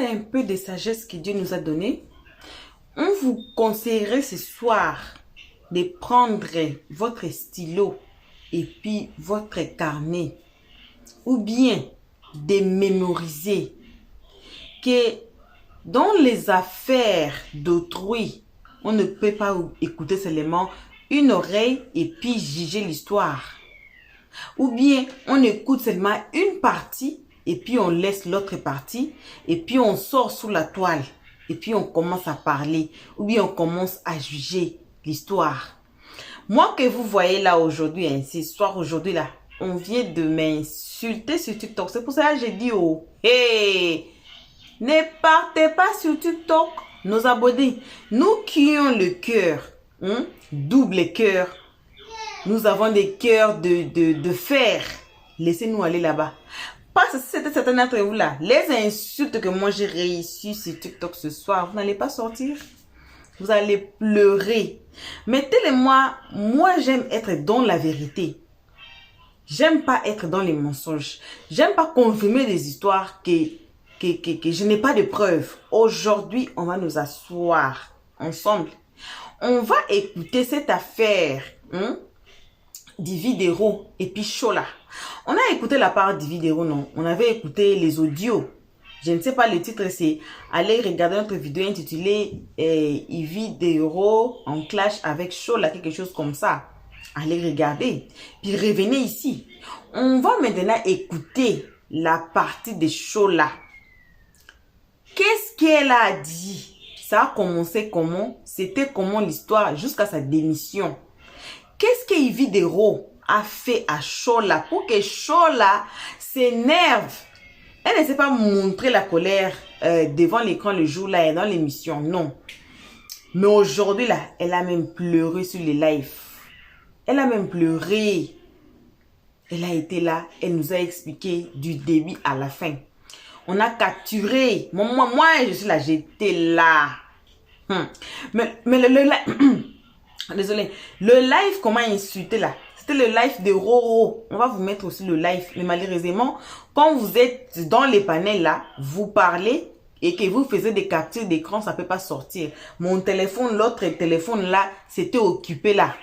un peu de sagesse que Dieu nous a donnée, on vous conseillerait ce soir de prendre votre stylo et puis votre carnet ou bien de mémoriser que dans les affaires d'autrui, on ne peut pas écouter seulement une oreille et puis juger l'histoire. Ou bien on écoute seulement une partie et puis on laisse l'autre partie et puis on sort sous la toile et puis on commence à parler ou bien on commence à juger l'histoire. Moi que vous voyez là aujourd'hui, ce soir aujourd'hui là, on vient de m'insulter sur TikTok. C'est pour ça que j'ai dit oh, hey, ne partez pas sur TikTok, nos abonnés. Nous qui avons le cœur, double cœur, nous avons des cœurs de fer. Laissez-nous aller là-bas. Parce que c'était certains d'entre vous là, les insultes que moi j'ai réussi sur TikTok ce soir, vous n'allez pas sortir. Vous allez pleurer. Mettez-les-moi, moi j'aime être dans la vérité. J'aime pas être dans les mensonges. J'aime pas confirmer des histoires que je n'ai pas de preuves. Aujourd'hui, on va nous asseoir ensemble. On va écouter cette affaire Dividero et puis Chola. On a écouté la part Dividero, non? On avait écouté les audios. Je ne sais pas le titre, c'est allez regarder notre vidéo intitulée Dividero en clash avec Chola, quelque chose comme ça. Allez regarder. Puis revenez ici. On va maintenant écouter la partie de Chola. Qu'est-ce qu'elle a dit? Ça a commencé comment? C'était comment l'histoire jusqu'à sa démission? Qu'est-ce que Dividero a fait à Chola pour que Chola s'énerve? Elle ne s'est pas montré la colère devant l'écran le jour-là et dans l'émission, non. Mais aujourd'hui, là, elle a même pleuré sur les lives. Elle a même pleuré. Elle a été là, elle nous a expliqué du début à la fin. On a capturé. Moi, je suis là, j'étais là. Mais désolé. Le live, comment insulter là? C'était le live de Roro. On va vous mettre aussi le live. Mais malheureusement, quand vous êtes dans les panels là, vous parlez et que vous faisiez des captures d'écran, ça ne peut pas sortir. Mon téléphone, l'autre téléphone là, c'était occupé là.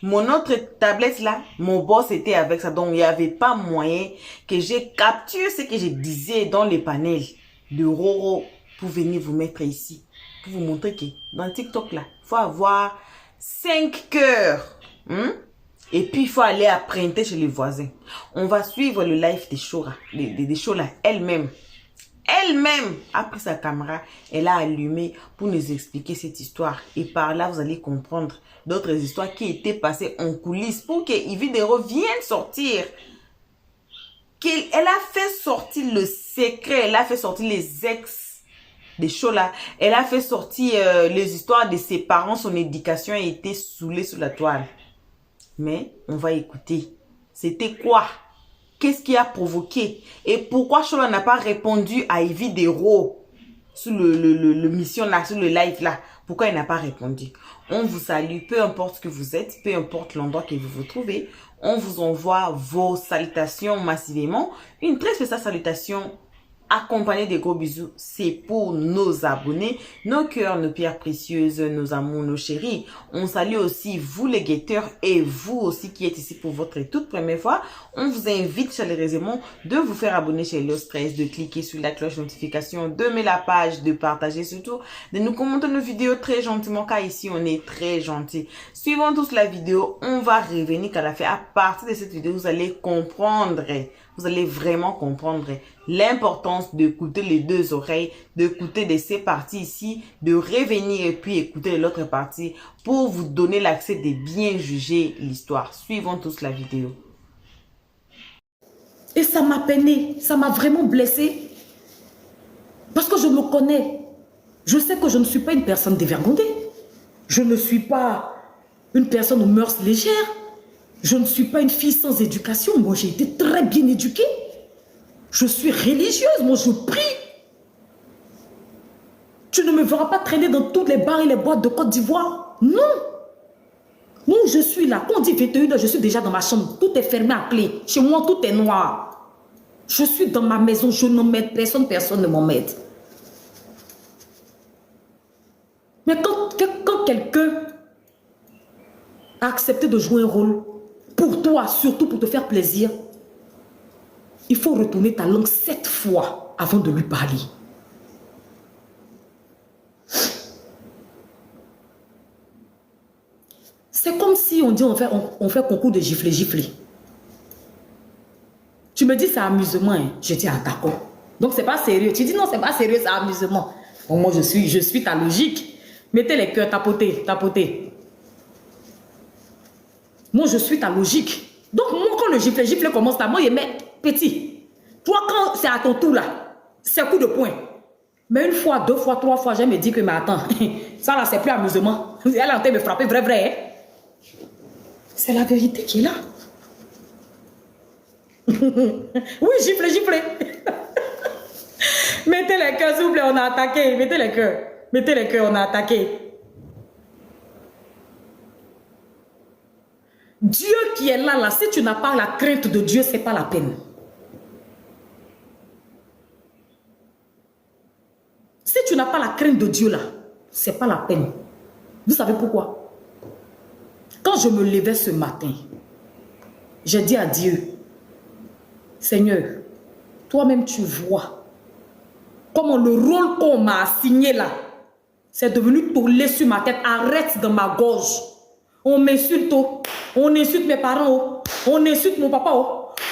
Mon autre tablette là, mon boss était avec ça. Donc, il n'y avait pas moyen que j'ai capturé ce que je disais dans les panels de Roro pour venir vous mettre ici. Pour vous montrer que dans TikTok là, il faut avoir 5 cœurs. Et puis, il faut aller apprendre chez les voisins. On va suivre le live de Chola elle-même. Elle-même a pris sa caméra, elle a allumé pour nous expliquer cette histoire. Et par là, vous allez comprendre d'autres histoires qui étaient passées en coulisses pour que Dividero vienne sortir. Elle a fait sortir le secret, elle a fait sortir les ex de Chola. Elle a fait sortir les histoires de ses parents, son éducation a été saoulée sur la toile. Mais on va écouter. C'était quoi? Qu'est-ce qui a provoqué? Et pourquoi Chola n'a pas répondu à Dividero sur le mission là, sur le live là? Pourquoi il n'a pas répondu? On vous salue, peu importe ce que vous êtes, peu importe l'endroit que vous vous trouvez. On vous envoie vos salutations massivement. Une très spéciale salutation accompagnée de gros bisous, c'est pour nos abonnés, nos cœurs, nos pierres précieuses, nos amours, nos chéris. On salue aussi vous les guetteurs et vous aussi qui êtes ici pour votre toute première fois. On vous invite chaleureusement de vous faire abonner chez Hello Stress, de cliquer sur la cloche notification, de mettre la page, de partager surtout, de nous commenter nos vidéos très gentiment car ici on est très gentils. Suivant tous la vidéo, on va revenir qu'à la fin. À partir de cette vidéo, vous allez comprendre. Vous allez vraiment comprendre l'importance d'écouter les deux oreilles, d'écouter de ces parties ici, de revenir et puis écouter l'autre partie pour vous donner l'accès de bien juger l'histoire. Suivons tous la vidéo. Et ça m'a peiné, ça m'a vraiment blessé. Parce que je me connais. Je sais que je ne suis pas une personne dévergondée. Je ne suis pas une personne aux mœurs légères. Je ne suis pas une fille sans éducation. Moi, j'ai été très bien éduquée. Je suis religieuse. Moi, je prie. Tu ne me verras pas traîner dans toutes les bars et les boîtes de Côte d'Ivoire. Non. Non, je suis là. Quand on dit 21h, je suis déjà dans ma chambre. Tout est fermé à clé. Chez moi, tout est noir. Je suis dans ma maison. Je ne m'aide personne. Personne ne m'emmède. Mais quand quelqu'un a accepté de jouer un rôle, pour toi, surtout pour te faire plaisir, il faut retourner ta langue 7 fois avant de lui parler. C'est comme si on dit on fait concours de gifler. Tu me dis c'est amusement, hein? Je dis ah d'accord. Donc c'est pas sérieux. Tu dis non, c'est pas sérieux, c'est amusement. Bon, moi je suis ta logique. Mettez les cœurs, tapotez. Moi je suis ta logique. Donc moi quand le gifle commence à moi, il met petit. Toi quand c'est à ton tour là, c'est coup de poing. Mais une fois, 2 fois, 3 fois, je me dis que mais attends, ça là c'est plus amusement. Elle est en train de me frapper vrai. Hein? C'est la vérité qui est là. Oui, giflez. Mettez les cœurs, s'il vous plaît, on a attaqué. Mettez les cœurs, on a attaqué. Dieu qui est là, si tu n'as pas la crainte de Dieu, c'est pas la peine. Si tu n'as pas la crainte de Dieu là, c'est pas la peine. Vous savez pourquoi? Quand je me levais ce matin, j'ai dit à Dieu, Seigneur, toi-même tu vois comment le rôle qu'on m'a assigné là, c'est devenu tollé sur ma tête, arrête dans ma gorge. On m'insulte, on insulte mes parents, on insulte mon papa,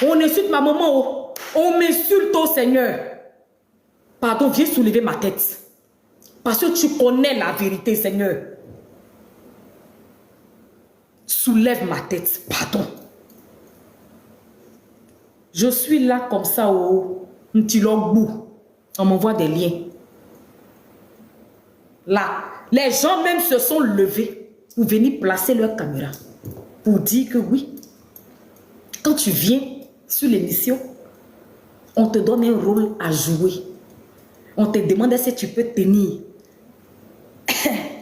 on insulte ma maman, on m'insulte, Seigneur. Pardon, viens soulever ma tête. Parce que tu connais la vérité, Seigneur. Soulève ma tête, pardon. Je suis là comme ça au Ntilogbu. On m'envoie des liens. Là, les gens même se sont levés pour venir placer leur caméra. Pour dire que oui, quand tu viens sur l'émission, on te donne un rôle à jouer. On te demande si tu peux tenir.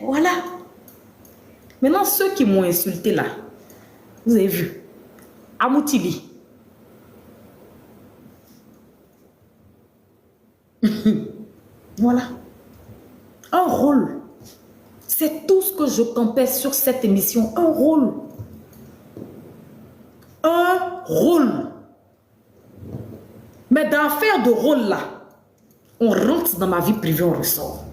Voilà. Maintenant, ceux qui m'ont insulté là, vous avez vu, Amoutili. Voilà. Un rôle. C'est tout ce que je campais sur cette émission. Un rôle. Un rôle. Mais dans l'affaire de rôle là, on rentre dans ma vie privée, on ressort.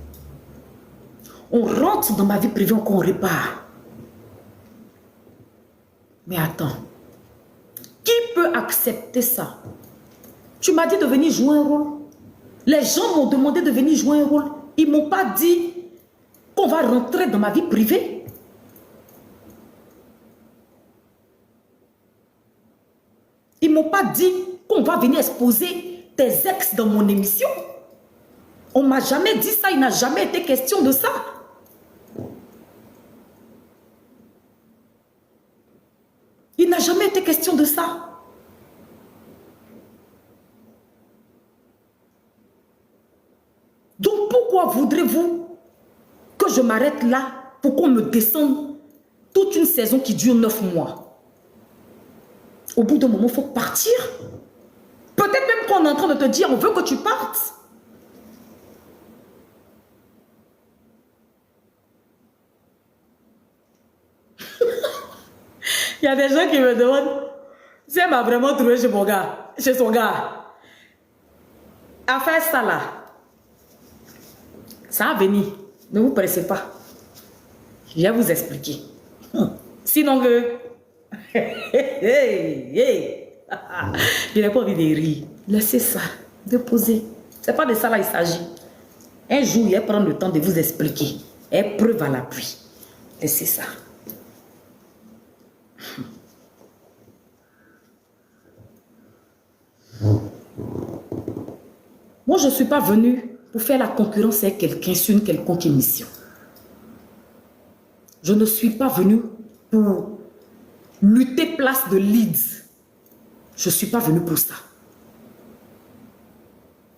On rentre dans ma vie privée, on répare. Mais attends. Qui peut accepter ça? Tu m'as dit de venir jouer un rôle. Les gens m'ont demandé de venir jouer un rôle. Ils ne m'ont pas dit qu'on va rentrer dans ma vie privée. Ils ne m'ont pas dit qu'on va venir exposer tes ex dans mon émission. On ne m'a jamais dit ça. Il n'a jamais été question de ça. Il n'a jamais été question de ça. Donc pourquoi voudrez-vous que je m'arrête là pour qu'on me descende toute une saison qui dure 9 mois? Au bout d'un moment, il faut partir. Peut-être même qu'on est en train de te dire, on veut que tu partes. Il y a des gens qui me demandent si elle m'a vraiment trouvé chez mon gars, chez son gars. À faire ça là, ça va venir. Ne vous pressez pas. Je vais vous expliquer. Sinon que... Je n'ai pas envie de rire. Laissez ça. Déposez. Ce n'est pas de ça là il s'agit. Un jour, il va prendre le temps de vous expliquer. Et preuve à l'appui. Laissez ça. Moi, je ne suis pas venue pour faire la concurrence avec quelqu'un sur une quelconque émission. Je ne suis pas venue pour lutter place de Leeds. Je ne suis pas venue pour ça.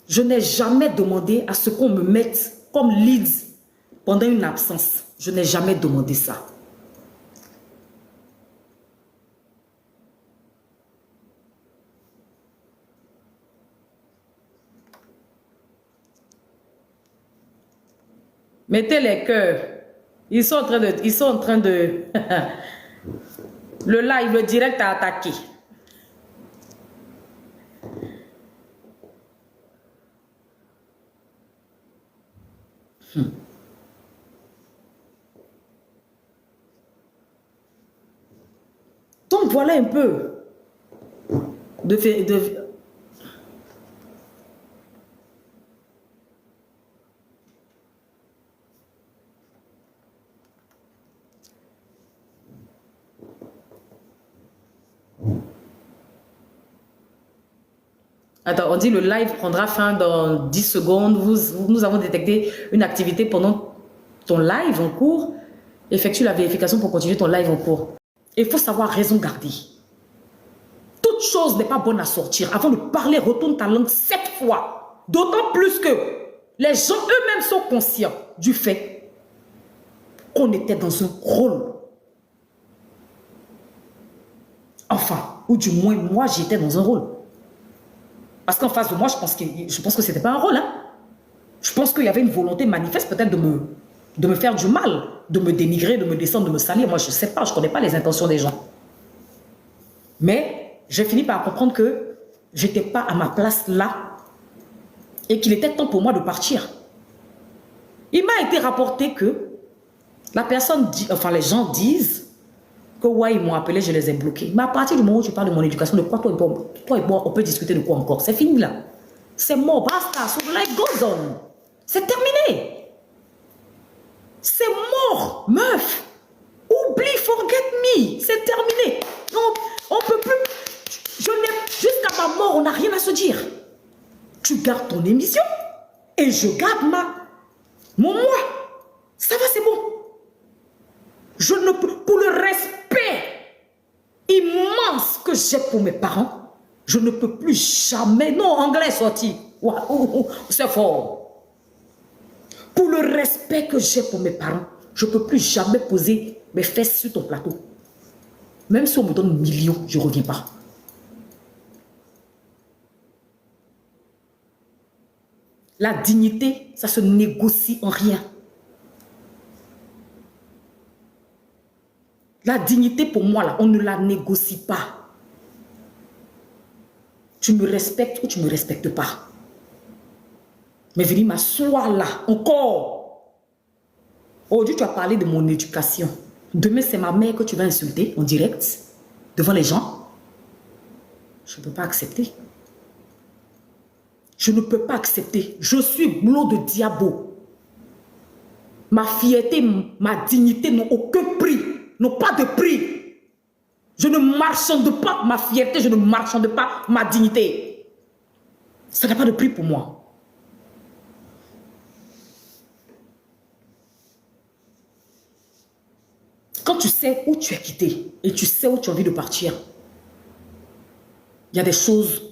Je n'ai jamais demandé à ce qu'on me mette comme Leeds pendant une absence. Je n'ai jamais demandé ça. Mettez les cœurs. Ils sont en train de... Le live, le direct a attaqué. Donc voilà un peu Attends, on dit le live prendra fin dans 10 secondes. Nous avons détecté une activité pendant ton live en cours. Effectue la vérification pour continuer ton live en cours. Il faut savoir raison garder. Toute chose n'est pas bonne à sortir. Avant de parler, retourne ta langue 7 fois. D'autant plus que les gens eux-mêmes sont conscients du fait qu'on était dans un rôle. Enfin, ou du moins, moi, j'étais dans un rôle. Parce qu'en face de moi, je pense que ce n'était pas un rôle. Hein. Je pense qu'il y avait une volonté manifeste peut-être de me faire du mal, de me dénigrer, de me descendre, de me salir. Moi, je ne sais pas, je ne connais pas les intentions des gens. Mais j'ai fini par comprendre que je n'étais pas à ma place là et qu'il était temps pour moi de partir. Il m'a été rapporté que la personne dit, enfin les gens disent que ouais, ils m'ont appelé, je les ai bloqués. Mais à partir du moment où tu parles de mon éducation, de quoi toi et moi, on peut discuter de quoi encore? C'est fini là. C'est mort, basta, so life goes on. C'est terminé. C'est mort, meuf. Oublie, forget me. C'est terminé. Non, on peut plus. Jusqu'à ma mort, on n'a rien à se dire. Tu gardes ton émission et je garde mon moi. Ça va, c'est bon. Je ne peux, pour le respect immense que j'ai pour mes parents, je ne peux plus jamais, non, anglais sorti, c'est fort. Pour le respect que j'ai pour mes parents, je ne peux plus jamais poser mes fesses sur ton plateau. Même si on me donne 1 million, je ne reviens pas. La dignité, ça se négocie en rien. La dignité pour moi, là, on ne la négocie pas. Tu me respectes ou tu ne me respectes pas. Mais venir m'asseoir là, encore. Aujourd'hui, tu as parlé de mon éducation. Demain, c'est ma mère que tu vas insulter en direct, devant les gens. Je ne peux pas accepter. Je ne peux pas accepter. Je suis boulot de diabo. Ma fierté, ma dignité n'ont aucun prix. N'ont pas de prix. Je ne marchande pas ma fierté, je ne marchande pas ma dignité. Ça n'a pas de prix pour moi. Quand tu sais où tu es quitté et tu sais où tu as envie de partir, il y a des choses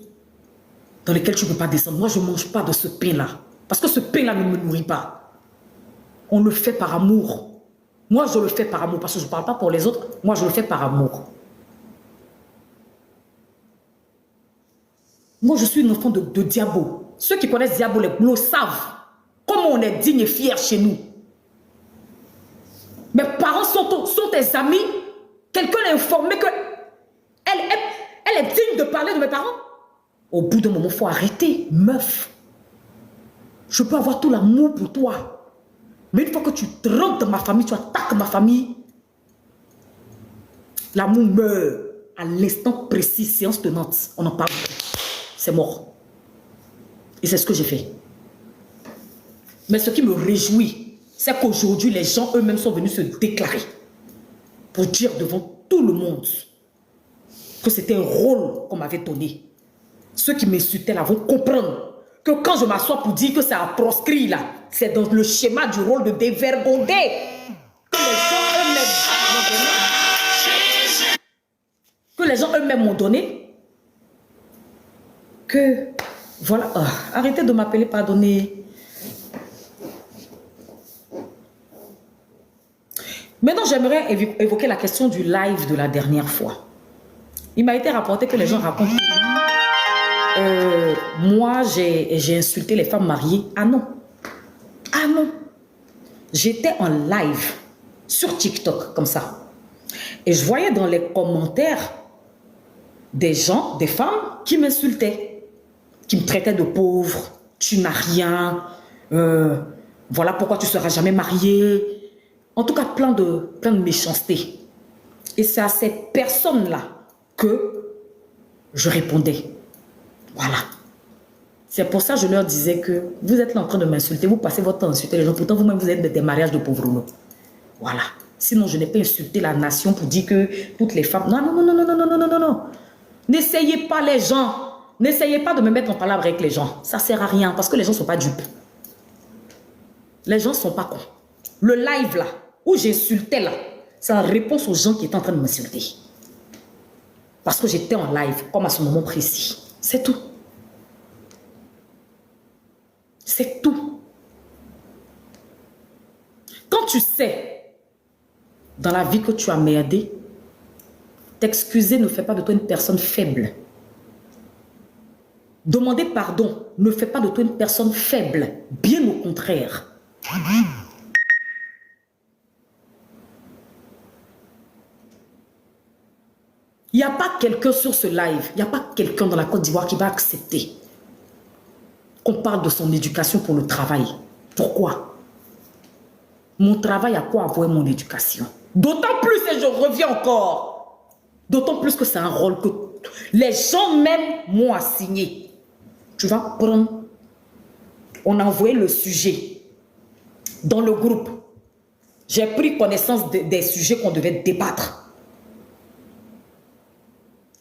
dans lesquelles tu ne peux pas descendre. Moi, je ne mange pas de ce pain-là. Parce que ce pain-là ne me nourrit pas. On le fait par amour. Moi, je le fais par amour, parce que je ne parle pas pour les autres. Moi, je le fais par amour. Moi, je suis une enfant de Diabo. Ceux qui connaissent Diabo, les boulots, savent comment on est digne et fier chez nous. Mes parents sont tes amis. Quelqu'un l'a informé qu'elle est digne de parler de mes parents. Au bout d'un moment, il faut arrêter, meuf. Je peux avoir tout l'amour pour toi. Mais une fois que tu te rentres dans ma famille, tu attaques ma famille, l'amour meurt à l'instant précis, séance tenante. On en parle. C'est mort. Et c'est ce que j'ai fait. Mais ce qui me réjouit, c'est qu'aujourd'hui, les gens eux-mêmes sont venus se déclarer pour dire devant tout le monde que c'était un rôle qu'on m'avait donné. Ceux qui m'insultaient là vont comprendre que quand je m'assois pour dire que c'est un proscrit là, c'est dans le schéma du rôle de dévergonder que les gens eux-mêmes m'ont donné. Que voilà, arrêtez de m'appeler, pardonnez. Maintenant, j'aimerais évoquer la question du live de la dernière fois. Il m'a été rapporté que les gens racontent moi, j'ai insulté les femmes mariées. Ah non. Ah non. J'étais en live sur TikTok, comme ça. Et je voyais dans les commentaires des gens, des femmes qui m'insultaient, qui me traitaient de pauvre, tu n'as rien, voilà pourquoi tu ne seras jamais mariée. En tout cas, plein de méchanceté. Et c'est à ces personnes-là que je répondais. Voilà. C'est pour ça que je leur disais que vous êtes là en train de m'insulter, vous passez votre temps à insulter les gens, pourtant vous-même vous êtes des mariages de pauvres. Voilà. Sinon, je n'ai pas insulté la nation pour dire que toutes les femmes... Non, non, non, non, non, non, non, non, non, non. N'essayez pas les gens. N'essayez pas de me mettre en palabre avec les gens. Ça ne sert à rien parce que les gens ne sont pas dupes. Les gens ne sont pas cons. Le live là, où j'insultais là, c'est en réponse aux gens qui étaient en train de m'insulter. Parce que j'étais en live, comme à ce moment précis. C'est tout. C'est tout. Quand tu sais dans la vie que tu as merdé, t'excuser ne fait pas de toi une personne faible. Demander pardon ne fait pas de toi une personne faible. Bien au contraire. Il n'y a pas quelqu'un sur ce live, il n'y a pas quelqu'un dans la Côte d'Ivoire qui va accepter qu'on parle de son éducation pour le travail. Pourquoi? Mon travail a quoi à voir mon éducation? D'autant plus, et je reviens encore, d'autant plus que c'est un rôle que les gens même m'ont assigné. Tu vas prendre, on a envoyé le sujet dans le groupe. J'ai pris connaissance des sujets qu'on devait débattre.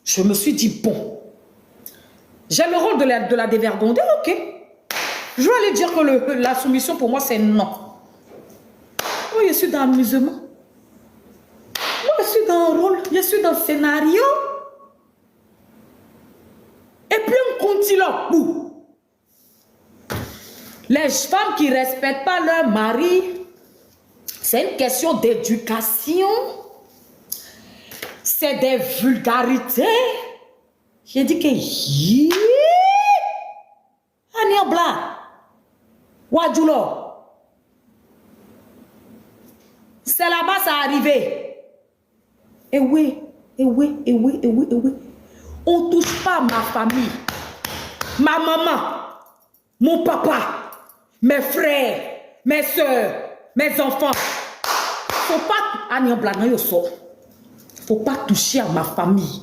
Je me suis dit, bon, j'ai le rôle de la dévergondée, ok. Je vais aller dire que la soumission pour moi c'est non. Moi je suis dans l'amusement. Moi je suis dans un rôle, je suis dans le scénario. Et puis on continue. Les femmes qui ne respectent pas leur mari, c'est une question d'éducation. C'est des vulgarités. J'ai dit que... Aniobla. Wadjulo. C'est là-bas ça arrivé. Et oui, et oui, et oui, et oui, et oui. On ne touche pas ma famille. Ma maman. Mon papa. Mes frères. Mes soeurs. Mes enfants. Faut pas... Aniobla, non, yo so. Faut pas toucher à ma famille.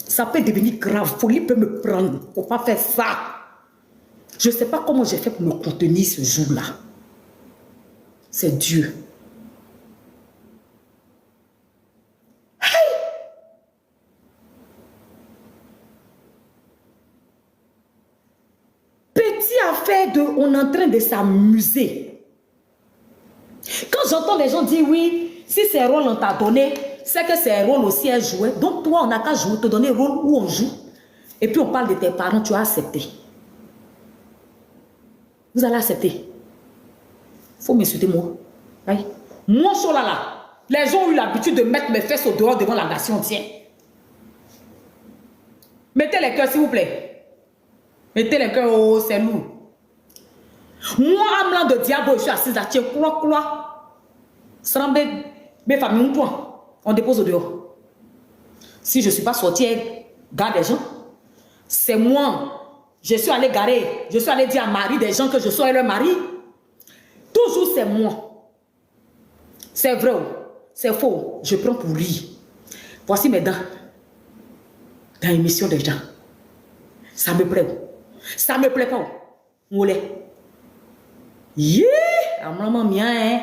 Ça peut devenir grave. Folie peut me prendre. Faut pas faire ça. Je ne sais pas comment j'ai fait pour me contenir ce jour-là. C'est Dieu. Hey! Petit affaire de... On est en train de s'amuser. Quand j'entends les gens dire oui, si c'est rôle on t'a donné, c'est que c'est un rôle aussi à jouer. Donc toi, on n'a qu'à jouer, te donner rôle où on joue. Et puis on parle de tes parents, tu as accepté. Vous allez accepter. Il faut m'insulter moi. Aïe. Moi, je suis là. Les gens ont eu l'habitude de mettre mes fesses au dehors devant la nation entière. Mettez les cœurs, s'il vous plaît. Mettez les cœurs, oh, c'est lourd. Moi, âme de diable, je suis assise là, tiens, quoi. Sans mes familles, on dépose au dehors. Si je ne suis pas sortie, garde des gens. C'est moi. Je suis allé garer. Je suis allé dire à Marie des gens que je sois leur mari. Toujours c'est moi. C'est vrai. C'est faux. Je prends pour lui. Voici mes dents. Dans l'émission des gens. Ça me plaît. Ça me plaît pas. Moulé. Yeah! Maman mien, hein?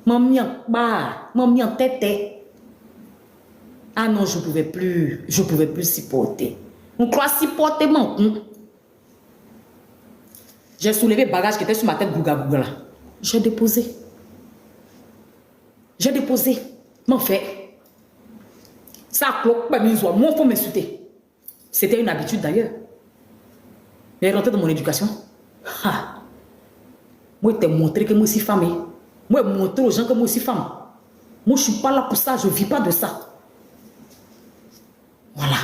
Maman mien tête. Ah non, je ne pouvais plus. Je ne pouvais plus supporter. On croit supporter mon. J'ai soulevé le bagage qui était sur ma tête, gouga là. J'ai déposé. J'ai déposé. M'en fait. Ça cloque pas mes oies. Moi, il faut m'insulter. C'était une habitude d'ailleurs. Mais rentrer dans mon éducation. Ha. Moi, je t'ai montré que moi aussi femme. Moi, je montré aux gens que moi aussi femme. Moi, je ne suis pas là pour ça. Je ne vis pas de ça. Voilà.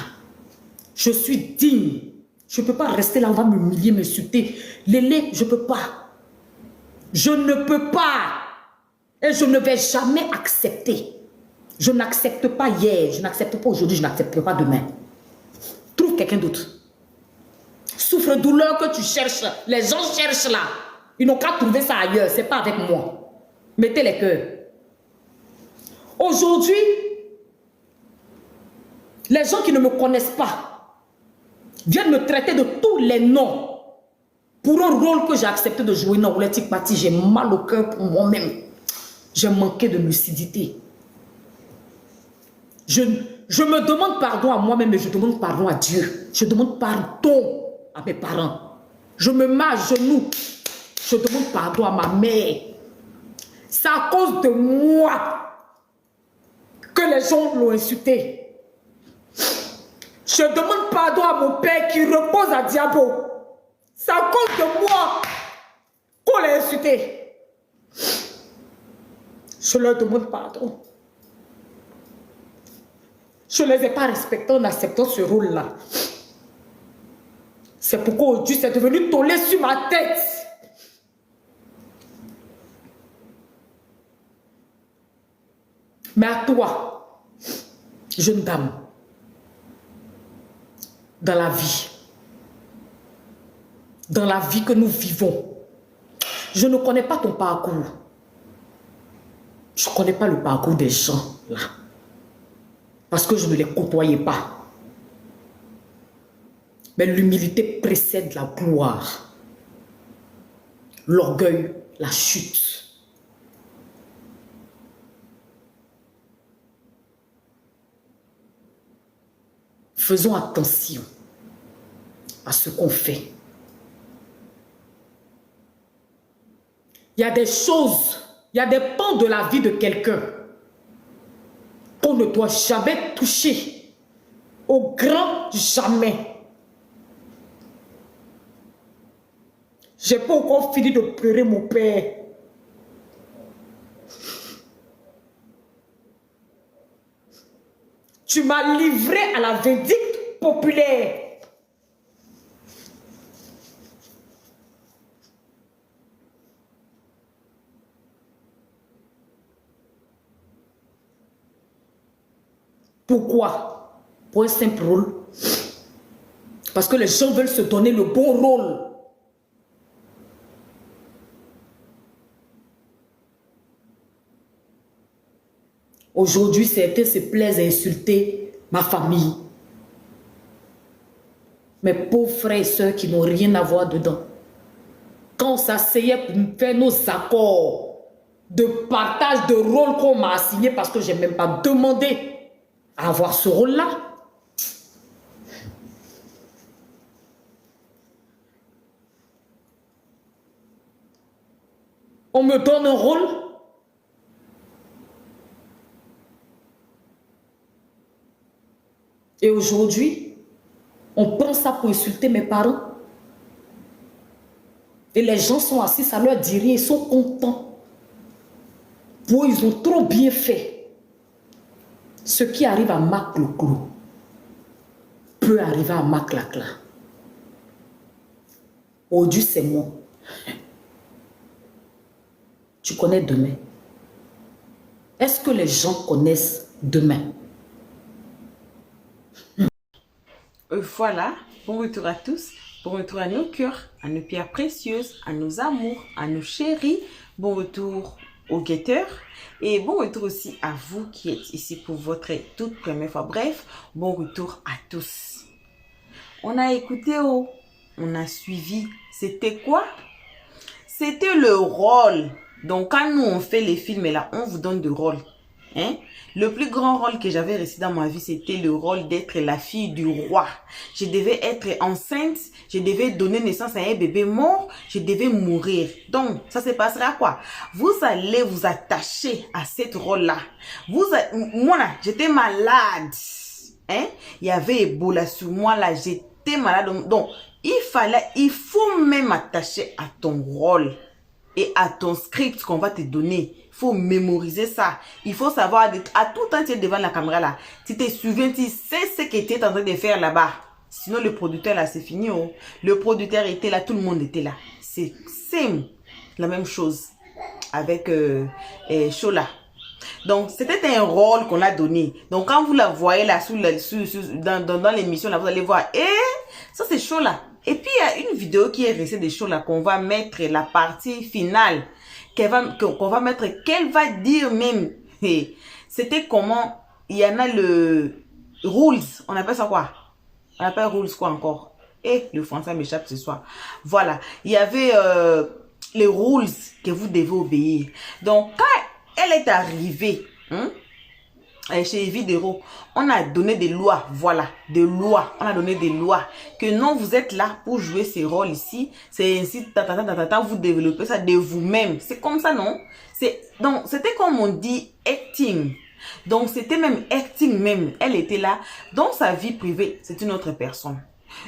Je suis digne. Je ne peux pas rester là, on va m'humilier, m'insulter. Lélé, je ne peux pas. Je ne peux pas. Et je ne vais jamais accepter. Je n'accepte pas hier, je n'accepte pas aujourd'hui, je n'accepterai pas demain. Trouve quelqu'un d'autre. Souffre-douleur que tu cherches, les gens cherchent là. Ils n'ont qu'à trouver ça ailleurs, c'est pas avec moi. Mettez les cœurs. Aujourd'hui, les gens qui ne me connaissent pas viennent me traiter de tous les noms pour un rôle que j'ai accepté de jouer dans Roulette Party. J'ai mal au cœur pour moi-même. J'ai manqué de lucidité. Je me demande pardon à moi-même, mais je demande pardon à Dieu. Je demande pardon à mes parents. Je me mets à genoux. Je demande pardon à ma mère. C'est à cause de moi que les gens l'ont insulté. Je demande pardon à mon père qui repose à Diabo. C'est à cause de moi qu'on l'a insulté. Je leur demande pardon. Je ne les ai pas respectés en acceptant ce rôle-là. C'est pourquoi aujourd'hui c'est devenu tollé sur ma tête. Mais à toi, jeune dame, dans la vie que nous vivons, je ne connais pas ton parcours. Je ne connais pas le parcours des gens là. Parce que je ne les côtoyais pas. Mais l'humilité précède la gloire. L'orgueil, la chute. Faisons attention à ce qu'on fait. Il y a des choses, il y a des pans de la vie de quelqu'un qu'on ne doit jamais toucher. Au grand jamais. J'ai pas encore fini de pleurer mon père. Tu m'as livré à la vindicte populaire. Pourquoi? Pour un simple rôle. Parce que les gens veulent se donner le bon rôle. Aujourd'hui, certains se plaisent à insulter ma famille. Mes pauvres frères et sœurs qui n'ont rien à voir dedans. Quand on s'asseyait pour faire nos accords de partage de rôle qu'on m'a assigné parce que je n'ai même pas demandé à avoir ce rôle-là. On me donne un rôle. Et aujourd'hui, on prend ça pour insulter mes parents. Et les gens sont assis, ça leur dit rien, ils sont contents. Pour eux, ils ont trop bien fait. Ce qui arrive à Mac Clo peut arriver à Mac Lacla. Aujourd'hui, c'est moi. Tu connais demain. Est-ce que les gens connaissent demain? Voilà, bon retour à tous, bon retour à nos cœurs, à nos pierres précieuses, à nos amours, à nos chéris, bon retour aux guetteurs et bon retour aussi à vous qui êtes ici pour votre toute première fois. Bref, bon retour à tous. On a écouté, on a suivi, c'était quoi? C'était le rôle. Donc quand nous on fait les films là, on vous donne de rôle. Hein? Le plus grand rôle que j'avais réussi dans ma vie, c'était le rôle d'être la fille du roi. Je devais être enceinte, je devais donner naissance à un bébé mort, je devais mourir. Donc, ça se passera quoi? Vous allez vous attacher à cette rôle-là. Moi là, j'étais malade. Hein? Il y avait Ebola sur moi là, j'étais malade. Donc, il faut même attacher à ton rôle et à ton script qu'on va te donner. Il faut mémoriser ça. Il faut savoir à tout temps tu es devant la caméra là. Tu te souviens, tu sais ce que tu es en train de faire là-bas. Sinon le producteur là c'est fini. Le producteur était là, tout le monde était là. C'est la même chose. avec Shola. Donc, c'était un rôle qu'on a donné. Donc, quand vous la voyez là, dans l'émission, là, vous allez voir, ça c'est Shola. Et puis, il y a une vidéo qui est restée de Shola qu'on va mettre la partie finale, qu'on va mettre, qu'elle va dire même. C'était comment, il y en a le rules, on appelle ça quoi? On appelle rules quoi encore? Le français m'échappe ce soir. Voilà, il y avait les rules que vous devez obéir. Donc, quand elle est arrivée chez Vidéro, on a donné des lois, voilà, des lois. On a donné des lois que non, vous êtes là pour jouer ces rôles ici. C'est ainsi, vous développez ça de vous-même. C'est comme ça, non? Donc, c'était comme on dit acting. Donc, c'était même acting même. Elle était là. Dans sa vie privée, c'est une autre personne.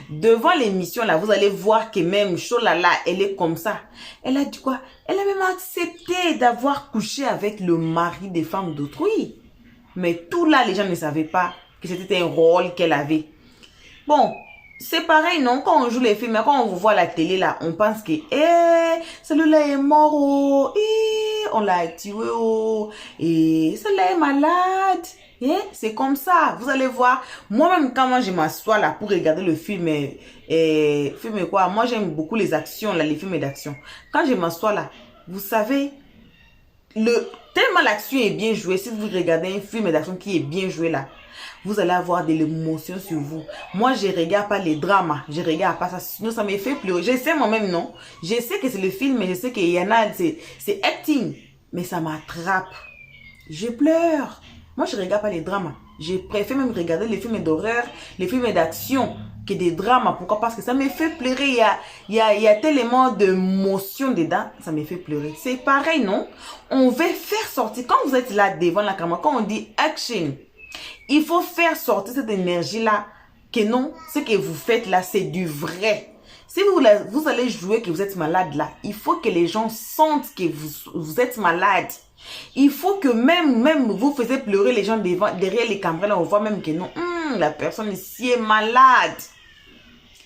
Devant l'émission, là, vous allez voir que même Shola, là, elle est comme ça. Elle a dit quoi? Elle a même accepté d'avoir couché avec le mari des femmes d'autrui. Mais tout là, les gens ne savaient pas que c'était un rôle qu'elle avait. Bon, c'est pareil, non? Quand on joue les films, quand on vous voit à la télé, là, on pense que, celui-là est mort, oh, on l'a tué, oh, celui-là est malade. C'est comme ça, vous allez voir. Moi-même, quand je m'assois là pour regarder le film, film quoi, moi j'aime beaucoup les actions, là, les films d'action. Quand je m'assois là, vous savez, tellement l'action est bien jouée, si vous regardez un film d'action qui est bien joué là, vous allez avoir de l'émotion sur vous. Moi, je regarde pas les dramas, je regarde pas ça, sinon ça me fait pleurer. Je sais moi-même, non, je sais que c'est le film, mais je sais qu'il y en a, c'est acting, mais ça m'attrape. Je pleure. Moi, je regarde pas les dramas. Je préfère même regarder les films d'horreur, les films d'action que des dramas. Pourquoi? Parce que ça me fait pleurer. Il y a tellement d'émotions dedans, ça me fait pleurer. C'est pareil, non? On veut faire sortir. Quand vous êtes là devant la caméra, quand on dit action, il faut faire sortir cette énergie-là. Que non, ce que vous faites là, c'est du vrai. Si vous allez jouer que vous êtes malade là, il faut que les gens sentent que vous êtes malade. Il faut que même vous faisiez pleurer les gens derrière les caméras, là, on voit même que non, la personne ici est malade.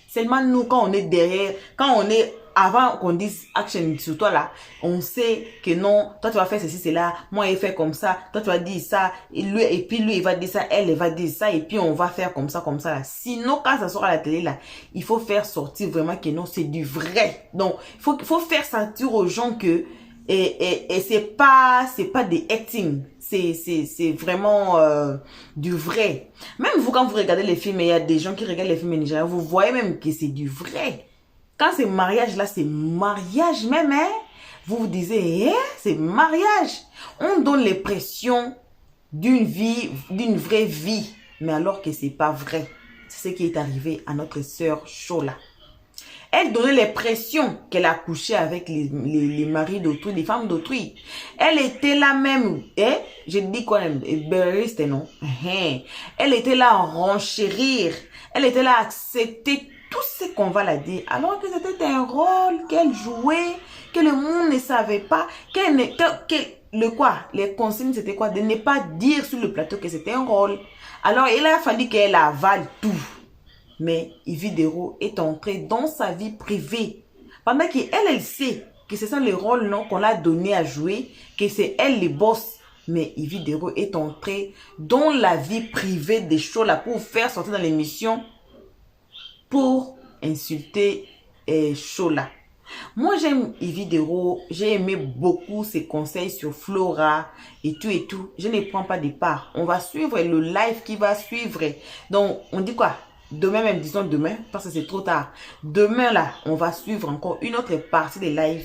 Seulement nous, quand on est derrière, quand on est, avant qu'on dise action sur toi là, on sait que non, toi tu vas faire ceci, cela, moi il fait comme ça, toi tu vas dire ça, et puis lui il va dire ça, elle va dire ça, et puis on va faire comme ça là. Sinon, quand ça sort à la télé là, il faut faire sortir vraiment que non, c'est du vrai. Donc, il faut faire sentir aux gens que et c'est pas des acting, c'est vraiment du vrai. Même vous, quand vous regardez les films, il y a des gens qui regardent les films nigériens, vous voyez même que c'est du vrai. Quand c'est mariage là, c'est mariage même, hein. Vous vous disiez, c'est mariage. On donne l'impression d'une vie, d'une vraie vie, mais alors que c'est pas vrai. C'est ce qui est arrivé à notre sœur Shola. Elle donnait l'impression qu'elle a couché avec les maris d'autrui, les femmes d'autrui. Elle était là même, je dis quoi, c'était non. Elle était là à renchérir. Elle était là à accepter tout ce qu'on va la dire. Alors que c'était un rôle qu'elle jouait, que le monde ne savait pas, les consignes c'était quoi? De ne pas dire sur le plateau que c'était un rôle. Alors il a fallu qu'elle avale tout. Mais Vidéro est entrée dans sa vie privée. Pendant qu'elle sait que ce sont les rôles qu'on l'a donné à jouer, que c'est elle les boss. Mais Vidéro est entrée dans la vie privée des shows là pour faire sortir dans l'émission, pour insulter Shola. Moi j'aime Vidéro, j'ai aimé beaucoup ses conseils sur Flora et tout. Je ne prends pas de part. On va suivre le live qui va suivre. Donc on dit quoi? Demain même, disons demain, parce que c'est trop tard. Demain là, on va suivre encore une autre partie des lives,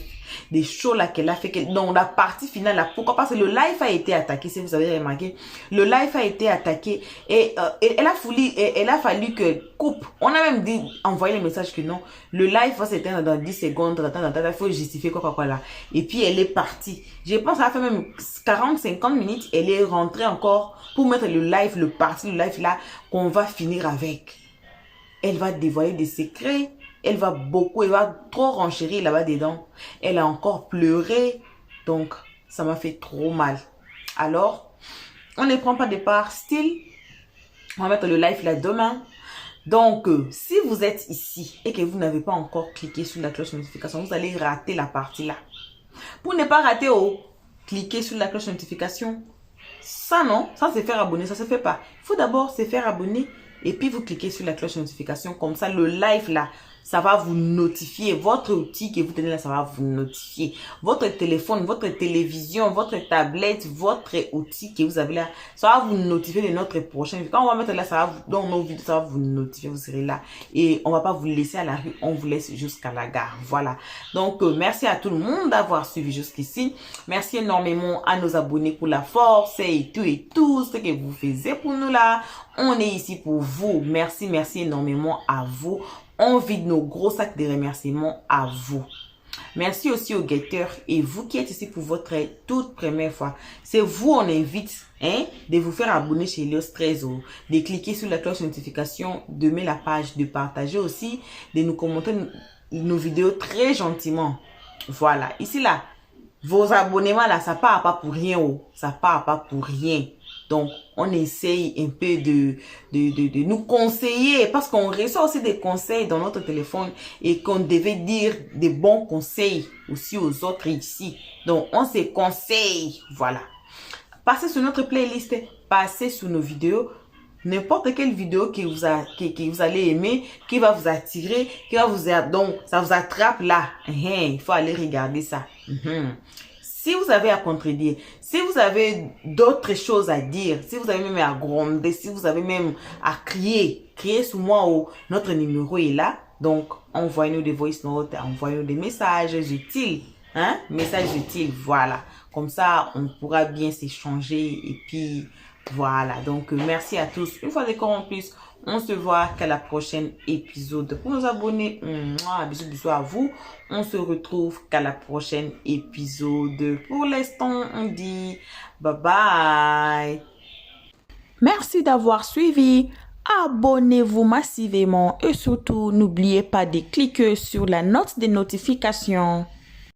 des shows là qu'elle a fait. Donc la partie finale là, pourquoi? Parce que le live a été attaqué, si vous avez remarqué. Le live a été attaqué et elle a fallu que coupe. On a même dit, envoyer le message que non, le live va s'éteindre dans 10 secondes, il faut justifier quoi là. Et puis elle est partie. Je pense qu'elle a fait même 40-50 minutes, elle est rentrée encore pour mettre le live, le live là, qu'on va finir avec. Elle va dévoiler des secrets. Elle va trop renchérir là-bas dedans. Elle a encore pleuré. Donc, ça m'a fait trop mal. Alors, on ne prend pas de part. Still, on va mettre le live là demain. Donc, si vous êtes ici et que vous n'avez pas encore cliqué sur la cloche de notification, vous allez rater la partie là. Pour ne pas rater, cliquez sur la cloche de notification. Ça, non, ça c'est faire abonner, ça se fait pas. Il faut d'abord se faire abonner et puis vous cliquez sur la cloche de notification. Comme ça, le live là, ça va vous notifier. Votre outil que vous tenez là, ça va vous notifier. Votre téléphone, votre télévision, votre tablette, votre outil que vous avez là, ça va vous notifier de notre prochain. Quand on va mettre là, ça va vous, dans nos vidéos, ça va vous notifier, vous serez là. Et on va pas vous laisser à la rue, on vous laisse jusqu'à la gare. Voilà. Donc, merci à tout le monde d'avoir suivi jusqu'ici. Merci énormément à nos abonnés pour la force et tout ce que vous faites pour nous là. On est ici pour vous. Merci énormément à vous. On vide nos gros sacs de remerciements à vous. Merci aussi aux guetteurs et vous qui êtes ici pour votre toute première fois. C'est vous, on invite de vous faire abonner chez Elios Trésor, de cliquer sur la cloche de notification, de mettre la page, de partager aussi, de nous commenter nos vidéos très gentiment. Voilà, ici là, vos abonnements là, ça part pas pour rien. Ça part pas pour rien. Donc, on essaye un peu de nous conseiller parce qu'on reçoit aussi des conseils dans notre téléphone et qu'on devait dire des bons conseils aussi aux autres ici. Donc, on se conseille. Voilà. Passez sur notre playlist, passez sur nos vidéos. N'importe quelle vidéo que vous allez aimer, qui va vous attirer, qui va vous... Donc, ça vous attrape là. Il faut aller regarder ça. Si vous avez à contredire, si vous avez d'autres choses à dire, si vous avez même à gronder, si vous avez même à crier sur moi, notre numéro est là. Donc, envoyez-nous des voice notes, envoyez-nous des messages utiles. Messages utiles, voilà. Comme ça, on pourra bien s'échanger et puis... Voilà, donc merci à tous. Une fois encore en plus, on se voit qu'à la prochaine épisode. Pour nos abonnés, bisous à vous. On se retrouve qu'à la prochaine épisode. Pour l'instant, on dit bye bye. Merci d'avoir suivi. Abonnez-vous massivement et surtout, n'oubliez pas de cliquer sur la note de notification.